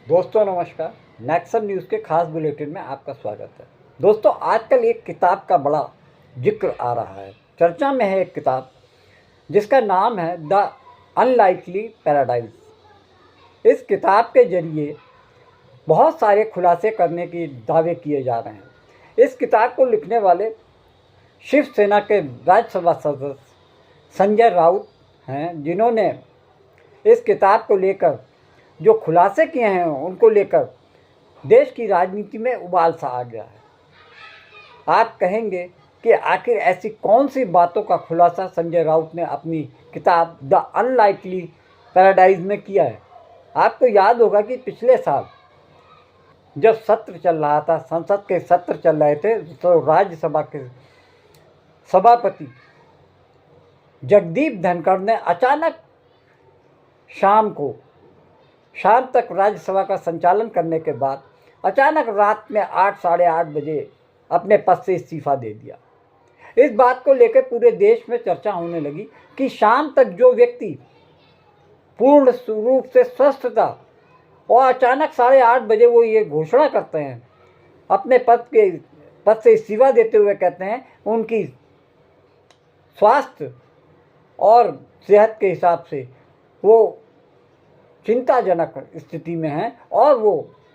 दोस्तों नमस्कार। Nexon news के खास बुलेटिन में आपका स्वागत है। दोस्तों आजकल एक किताब का बड़ा जिक्र आ रहा है, चर्चा में है एक किताब जिसका नाम है द अनलाइकली पैराडाइज। इस किताब के जरिए बहुत सारे खुलासे करने की दावे किए जा रहे हैं। इस किताब को लिखने वाले शिवसेना के राज्यसभा सदस्य संजय राउत हैं, जिन्होंने इस किताब को लेकर जो खुलासे किए हैं उनको लेकर देश की राजनीति में उबाल सा आ गया है। आप कहेंगे कि आखिर ऐसी कौन सी बातों का खुलासा संजय राउत ने अपनी किताब द अनलाइकली पैराडाइज में किया है। आपको याद होगा कि पिछले साल जब सत्र चल रहा था, संसद के सत्र चल रहे थे, तो राज्यसभा के सभापति जगदीप धनखड़ ने अचानक शाम तक राज्यसभा का संचालन करने के बाद अचानक रात में 8 साढ़े 8 बजे अपने पद से इस्तीफा दे दिया। इस बात को लेकर पूरे देश में चर्चा होने लगी कि शाम तक जो व्यक्ति पूर्ण रूप से स्वस्थ था और अचानक 8:30 बजे वो ये घोषणा करते हैं, अपने पद से इस्तीफा देते हुए कहते हैं उनकी स्वास्थ्य और सेहत के हिसाब से वो चिंताजनक स्थिति में हैं और वो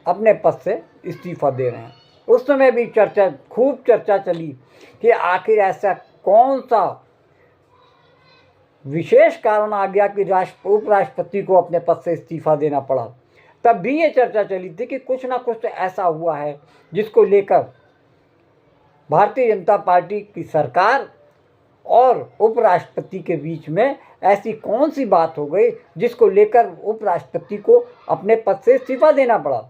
अपने पद से इस्तीफा दे रहे हैं। उस समय भी खूब चर्चा चली कि आखिर ऐसा कौन सा विशेष कारण आ गया कि उपराष्ट्रपति को अपने पद से इस्तीफा देना पड़ा। तब भी ये चर्चा चली थी कि कुछ ना कुछ ऐसा हुआ है जिसको लेकर भारतीय जनता पार्टी की सरकार और उपराष्ट्रपति के बीच में ऐसी कौन सी बात हो गई जिसको लेकर उपराष्ट्रपति को अपने पद से इस्तीफा देना पड़ा,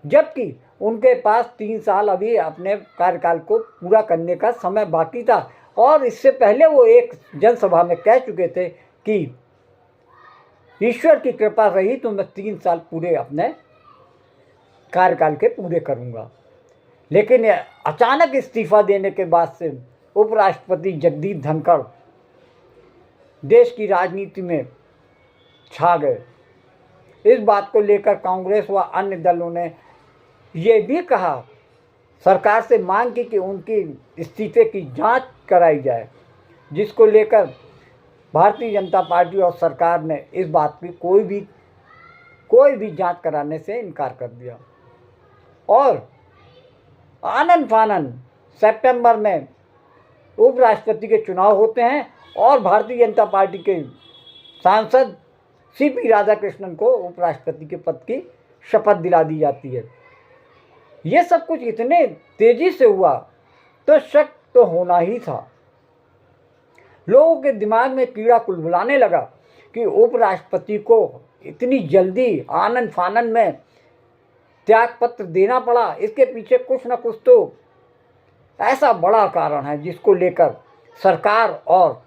जबकि उनके पास 3 साल अभी अपने कार्यकाल को पूरा करने का समय बाकी था। और इससे पहले वो एक जनसभा में कह चुके थे कि ईश्वर की कृपा रही तो मैं 3 साल पूरे अपने कार्यकाल के पूरे करूँगा। लेकिन अचानक इस्तीफा देने के बाद से उपराष्ट्रपति जगदीप धनखड़ देश की राजनीति में छा गए। इस बात को लेकर कांग्रेस व अन्य दलों ने ये भी कहा, सरकार से मांग की कि उनकी इस्तीफे की जांच कराई जाए, जिसको लेकर भारतीय जनता पार्टी और सरकार ने इस बात की कोई भी जांच कराने से इनकार कर दिया। और आनन फानन सितंबर में उपराष्ट्रपति के चुनाव होते हैं और भारतीय जनता पार्टी के सांसद सीपी राधाकृष्णन को उपराष्ट्रपति के पद की शपथ दिला दी जाती है। ये सब कुछ इतने तेजी से हुआ तो शक तो होना ही था। लोगों के दिमाग में कीड़ा कुलबुलाने लगा कि उपराष्ट्रपति को इतनी जल्दी आनन फानन में त्यागपत्र देना पड़ा। इसके पीछे कुछ ना कुछ तो ऐसा बड़ा कारण है जिसको लेकर सरकार और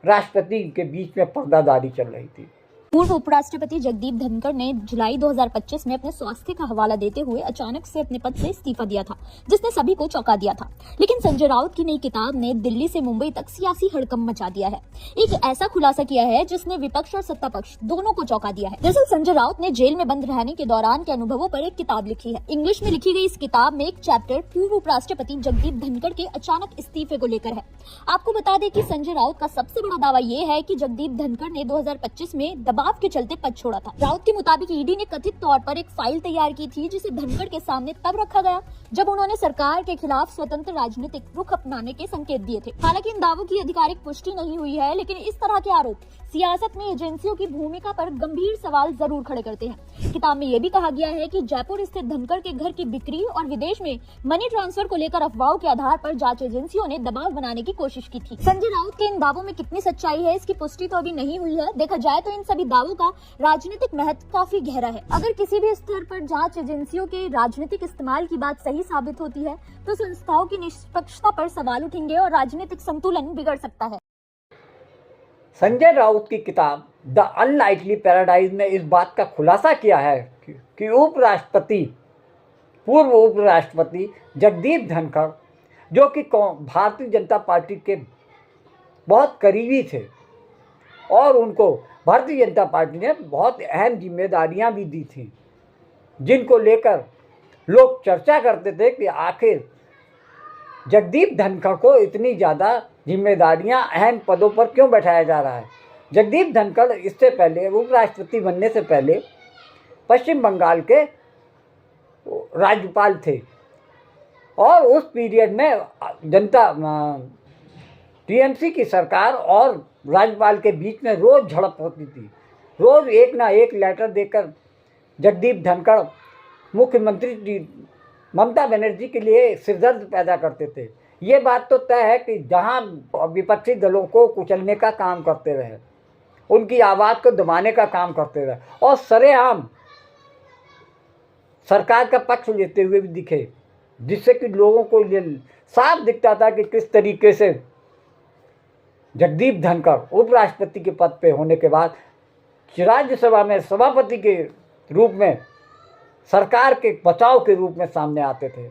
राष्ट्रपति के बीच में पर्दादारी चल रही थी। पूर्व उपराष्ट्रपति जगदीप धनखड़ ने जुलाई 2025 में अपने स्वास्थ्य का हवाला देते हुए अचानक से अपने पद से इस्तीफा दिया था, जिसने सभी को चौंका दिया था। लेकिन संजय राउत की नई किताब ने दिल्ली से मुंबई तक सियासी हड़कंप मचा दिया है। एक ऐसा खुलासा किया है जिसने विपक्ष और सत्ता पक्ष दोनों को चौंका दिया है। दरअसल संजय राउत ने जेल में बंद रहने के दौरान के अनुभवों पर एक किताब लिखी है। इंग्लिश में लिखी गई इस किताब में एक चैप्टर पूर्व उपराष्ट्रपति जगदीप धनखड़ के अचानक इस्तीफे को लेकर है। आपको बता दें कि संजय राउत का सबसे बड़ा दावा यह है कि जगदीप धनखड़ ने 2025 में दबाव के चलते पद छोड़ा था। राउत के मुताबिक ईडी ने कथित तौर पर एक फाइल तैयार की थी जिसे धनखड़ के सामने तब रखा गया जब उन्होंने सरकार के खिलाफ स्वतंत्र राजनीतिक रुख अपनाने के संकेत दिए थे। हालांकि इन दावों की आधिकारिक पुष्टि नहीं हुई है, लेकिन इस तरह के आरोप सियासत में एजेंसियों की भूमिका पर गंभीर सवाल जरूर खड़े करते हैं। किताब में यह भी कहा गया है कि जयपुर स्थित धनखड़ के घर की बिक्री और विदेश में मनी ट्रांसफर को लेकर अफवाहों के आधार पर जांच एजेंसियों ने दबाव बनाने की कोशिश की थी। संजय राउत के इन दावों में कितनी सच्चाई है, इसकी पुष्टि तो अभी नहीं हुई है। देखा जाए तो इन सभी दावों का राजनीतिक महत्व काफी गहरा है। अगर किसी भी स्तर पर जांच एजेंसियों के राजनीतिक इस्तेमाल की बात सही साबित होती है तो संस्थाओं की निष्पक्षता पर सवाल उठेंगे और राजनीतिक संतुलन बिगड़ सकता है। संजय राउत की किताब द अनलाइकली पैराडाइज ने इस बात का खुलासा किया है कि पूर्व उपराष्ट्रपति जगदीप धनखड़, जो कि भारतीय जनता पार्टी के बहुत करीबी थे और उनको भारतीय जनता पार्टी ने बहुत अहम जिम्मेदारियां भी दी थी, जिनको लेकर लोग चर्चा करते थे कि आखिर जगदीप धनखड़ को इतनी ज़्यादा जिम्मेदारियां अहम पदों पर क्यों बैठाया जा रहा है। जगदीप धनखड़ इससे पहले उपराष्ट्रपति बनने से पहले पश्चिम बंगाल के राज्यपाल थे और उस पीरियड में जनता टीएमसी की सरकार और राज्यपाल के बीच में रोज़ झड़प होती थी। रोज़ एक ना एक लेटर देकर जगदीप धनखड़ मुख्यमंत्री ममता बनर्जी के लिए सिरदर्द पैदा करते थे। ये बात तो तय है कि जहां विपक्षी दलों को कुचलने का काम करते रहे, उनकी आवाज़ को दबाने का काम करते रहे और सरेआम सरकार का पक्ष लेते हुए भी दिखे, जिससे कि लोगों को ये साफ दिखता था कि किस तरीके से जगदीप धनखड़ उपराष्ट्रपति के पद पे होने के बाद राज्यसभा में सभापति के रूप में सरकार के बचाव के रूप में सामने आते थे।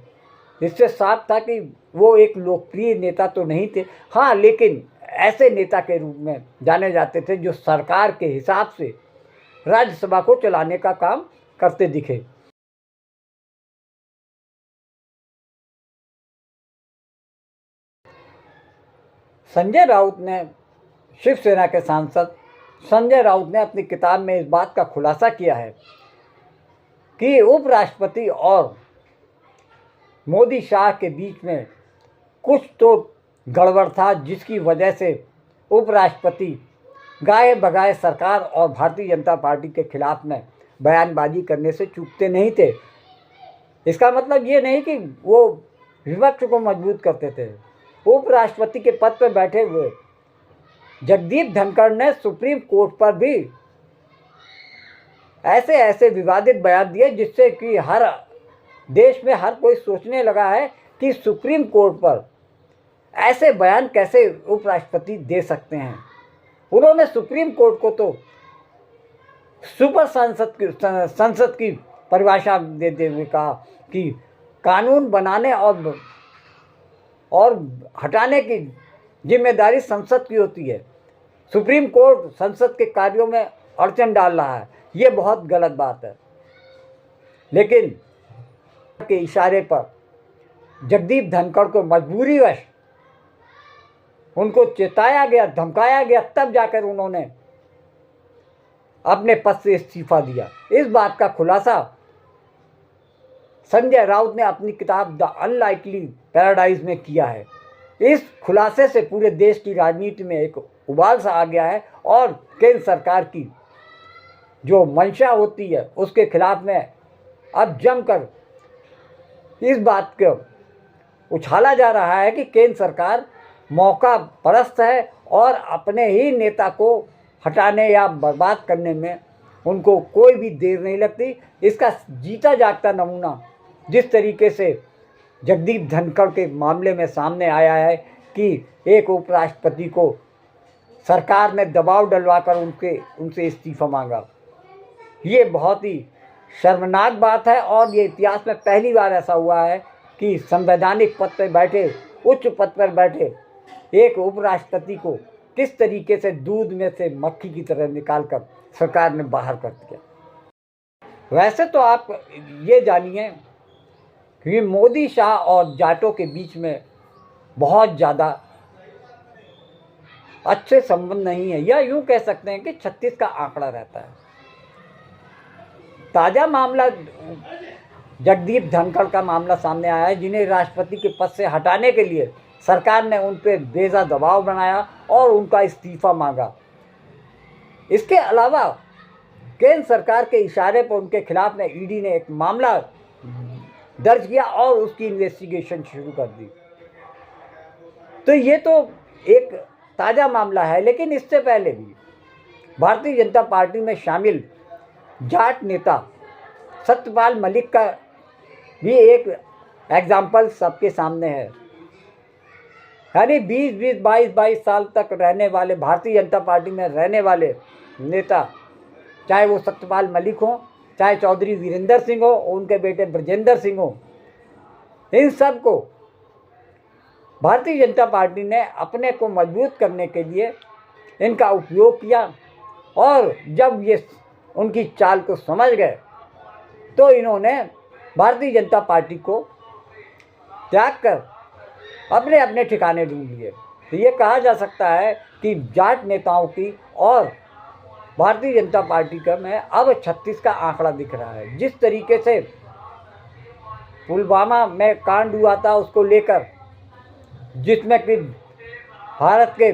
इससे साफ था कि वो एक लोकप्रिय नेता तो नहीं थे, हाँ, लेकिन ऐसे नेता के रूप में जाने जाते थे जो सरकार के हिसाब से राज्यसभा को चलाने का काम करते दिखे। संजय राउत ने, शिवसेना के सांसद संजय राउत ने अपनी किताब में इस बात का खुलासा किया है कि उपराष्ट्रपति और मोदी शाह के बीच में कुछ तो गड़बड़ था, जिसकी वजह से उपराष्ट्रपति गाए बगाए सरकार और भारतीय जनता पार्टी के खिलाफ में बयानबाजी करने से चूकते नहीं थे। इसका मतलब ये नहीं कि वो विपक्ष को मजबूत करते थे। उपराष्ट्रपति के पद पर बैठे हुए जगदीप धनखड़ ने सुप्रीम कोर्ट पर भी ऐसे ऐसे विवादित बयान दिए जिससे कि हर देश में हर कोई सोचने लगा है कि सुप्रीम कोर्ट पर ऐसे बयान कैसे उपराष्ट्रपति दे सकते हैं। उन्होंने सुप्रीम कोर्ट को तो सुपर संसद की परिभाषा देते हुए कहा कि कानून बनाने और हटाने की जिम्मेदारी संसद की होती है। सुप्रीम कोर्ट संसद के कार्यों में अड़चन डाल रहा है, ये बहुत गलत बात है। लेकिन के इशारे पर जगदीप धनखड़ को मजबूरीवश उनको चेताया गया, धमकाया गया, तब जाकर उन्होंने अपने पद से इस्तीफा दिया। इस बात का खुलासा संजय राउत ने अपनी किताब द अनलाइकली पैराडाइज में किया है। इस खुलासे से पूरे देश की राजनीति में एक उबाल सा आ गया है और केंद्र सरकार की जो मंशा होती है उसके खिलाफ में अब जमकर इस बात को उछाला जा रहा है कि केंद्र सरकार मौका परस्त है और अपने ही नेता को हटाने या बर्बाद करने में उनको कोई भी देर नहीं लगती। इसका जीता जागता नमूना जिस तरीके से जगदीप धनखड़ के मामले में सामने आया है कि एक उपराष्ट्रपति को सरकार ने दबाव डलवाकर उनसे इस्तीफा मांगा, ये बहुत ही शर्मनाक बात है। और ये इतिहास में पहली बार ऐसा हुआ है कि संवैधानिक पद पर बैठे, उच्च पद पर बैठे एक उपराष्ट्रपति को किस तरीके से दूध में से मक्खी की तरह निकालकर सरकार ने बाहर कर दिया। वैसे तो आप ये जानिए कि मोदी शाह और जाटों के बीच में बहुत ज़्यादा अच्छे संबंध नहीं है, या यूँ कह सकते हैं कि 36 का आंकड़ा रहता है। ताज़ा मामला जगदीप धनखड़ का मामला सामने आया है, जिन्हें राष्ट्रपति के पद से हटाने के लिए सरकार ने उन पर बेजा दबाव बनाया और उनका इस्तीफा मांगा। इसके अलावा केंद्र सरकार के इशारे पर उनके खिलाफ में ईडी ने एक मामला दर्ज किया और उसकी इन्वेस्टिगेशन शुरू कर दी। तो ये तो एक ताज़ा मामला है, लेकिन इससे पहले भी भारतीय जनता पार्टी में शामिल जाट नेता सत्यपाल मलिक का भी एक एग्जाम्पल सबके सामने है। यानी 20-20, 22-22 साल तक रहने वाले, भारतीय जनता पार्टी में रहने वाले नेता, चाहे वो सत्यपाल मलिक हो, चाहे चौधरी वीरेंद्र सिंह हो, उनके बेटे ब्रजेंद्र सिंह हो, इन सब को भारतीय जनता पार्टी ने अपने को मजबूत करने के लिए इनका उपयोग किया। और जब ये उनकी चाल को समझ गए तो इन्होंने भारतीय जनता पार्टी को त्याग कर अपने अपने ठिकाने ढूंढ लिए। तो ये कहा जा सकता है कि जाट नेताओं की और भारतीय जनता पार्टी का में अब 36 का आंकड़ा दिख रहा है। जिस तरीके से पुलवामा में कांड हुआ था उसको लेकर, जिसमें कि भारत के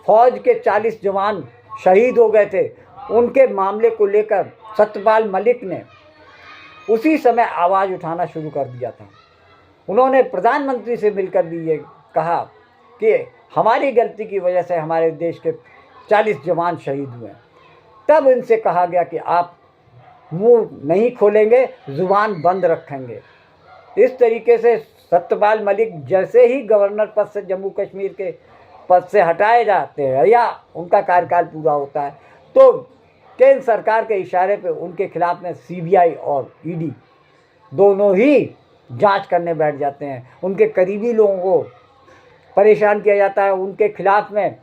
फौज के 40 जवान शहीद हो गए थे, उनके मामले को लेकर सत्यपाल मलिक ने उसी समय आवाज़ उठाना शुरू कर दिया था। उन्होंने प्रधानमंत्री से मिलकर भी ये कहा कि हमारी गलती की वजह से हमारे देश के 40 जवान शहीद हुए। तब इनसे कहा गया कि आप मुंह नहीं खोलेंगे, ज़ुबान बंद रखेंगे। इस तरीके से सत्यपाल मलिक जैसे ही गवर्नर पद से, जम्मू कश्मीर के पद से हटाए जाते हैं या उनका कार्यकाल पूरा होता है, तो केंद्र सरकार के इशारे पे उनके खिलाफ में CBI और ED दोनों ही जांच करने बैठ जाते हैं। उनके करीबी लोगों को परेशान किया जाता है, उनके खिलाफ में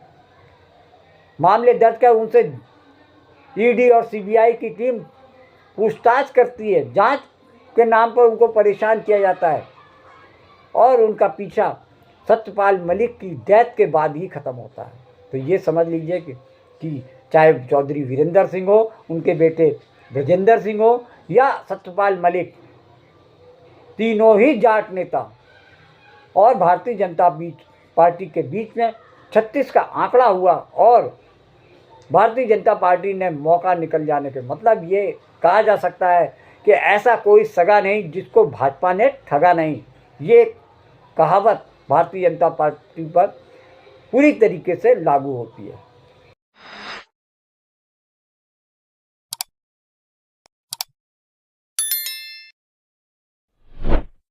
मामले दर्ज कर उनसे ED और CBI की टीम पूछताछ करती है, जांच के नाम पर उनको परेशान किया जाता है और उनका पीछा सत्यपाल मलिक की डेथ के बाद ही ख़त्म होता है। तो ये समझ लीजिए कि चाहे चौधरी वीरेंद्र सिंह हो, उनके बेटे ब्रजेंद्र सिंह हो या सत्यपाल मलिक, तीनों ही जाट नेता और भारतीय जनता पार्टी के बीच में 36 का आंकड़ा हुआ और भारतीय जनता पार्टी ने मौका निकल जाने के मतलब ये कहा जा सकता है कि ऐसा कोई सगा नहीं जिसको भाजपा ने ठगा नहीं। ये कहावत भारतीय जनता पार्टी पर पूरी तरीके से लागू होती है।